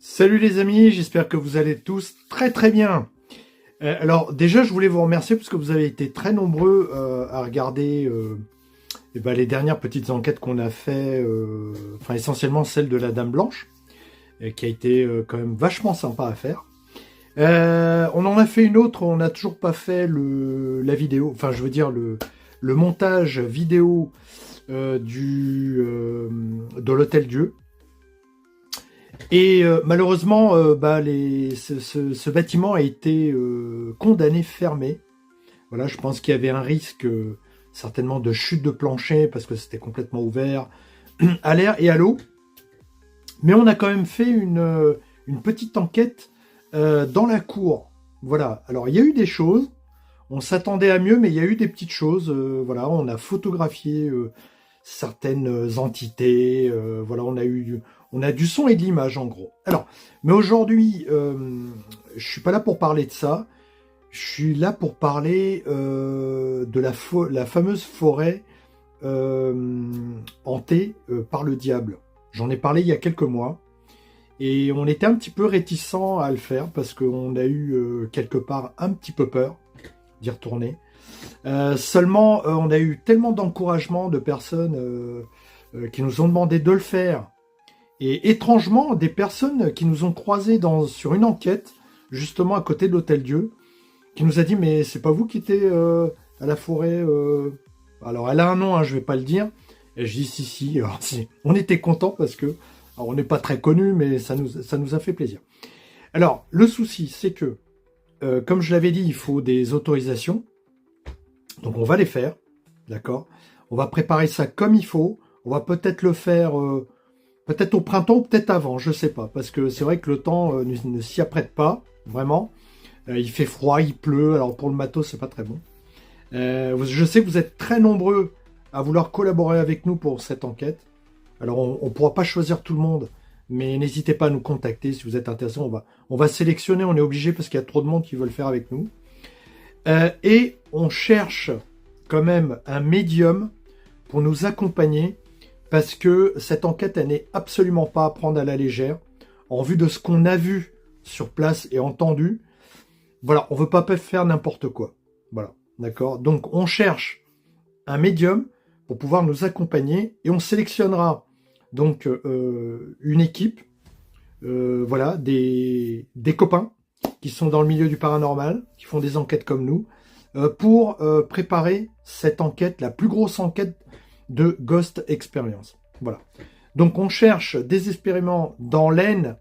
Salut les amis, j'espère que vous allez tous très bien. Alors déjà, je voulais vous remercier parce que vous avez été très nombreux à regarder les dernières petites enquêtes qu'on a fait, enfin essentiellement celle de la Dame Blanche, qui a été quand même vachement sympa à faire. On en a fait une autre, on n'a toujours pas fait la vidéo, enfin je veux dire le montage vidéo de l'Hôtel Dieu. Et malheureusement, ce bâtiment a été condamné fermé. Voilà, je pense qu'il y avait un risque certainement de chute de plancher parce que c'était complètement ouvert à l'air et à l'eau. Mais on a quand même fait une petite enquête dans la cour. Voilà, alors il y a eu des choses, on s'attendait à mieux, mais il y a eu des petites choses. Voilà, on a photographié certaines entités. Voilà, on a du son et de l'image en gros. Alors, mais aujourd'hui, je suis pas là pour parler de ça. Je suis là pour parler de la fameuse forêt hantée par le diable. J'en ai parlé il y a quelques mois. Et on était un petit peu réticent à le faire parce qu'on a eu quelque part un petit peu peur d'y retourner. Seulement, on a eu tellement d'encouragement de personnes qui nous ont demandé de le faire. Et étrangement, des personnes qui nous ont croisés sur une enquête, justement à côté de l'Hôtel Dieu, qui nous a dit « Mais c'est pas vous qui étiez à la forêt Alors, elle a un nom, hein, je vais pas le dire. Et je dis « Si. » Alors, on était contents parce que, alors, on n'est pas très connus, mais ça nous a fait plaisir. Alors, le souci, c'est que, comme je l'avais dit, il faut des autorisations. Donc on va les faire, d'accord? On va préparer ça comme il faut. On va peut-être le faire peut-être au printemps ou peut-être avant, je sais pas. Parce que c'est vrai que le temps ne s'y apprête pas, vraiment. Il fait froid, il pleut, alors pour le matos, c'est pas très bon. Je sais que vous êtes très nombreux à vouloir collaborer avec nous pour cette enquête. Alors on ne pourra pas choisir tout le monde, mais n'hésitez pas à nous contacter si vous êtes intéressé. On va sélectionner, on est obligé parce qu'il y a trop de monde qui veut le faire avec nous. Et on cherche quand même un médium pour nous accompagner parce que cette enquête, elle n'est absolument pas à prendre à la légère. En vue de ce qu'on a vu sur place et entendu, voilà, on ne veut pas faire n'importe quoi. Voilà, d'accord? Donc, on cherche un médium pour pouvoir nous accompagner et on sélectionnera donc une équipe, voilà, des copains qui sont dans le milieu du paranormal, qui font des enquêtes comme nous, pour préparer cette enquête, la plus grosse enquête de Ghost Experience. Voilà. Donc on cherche désespérément dans l'Aisne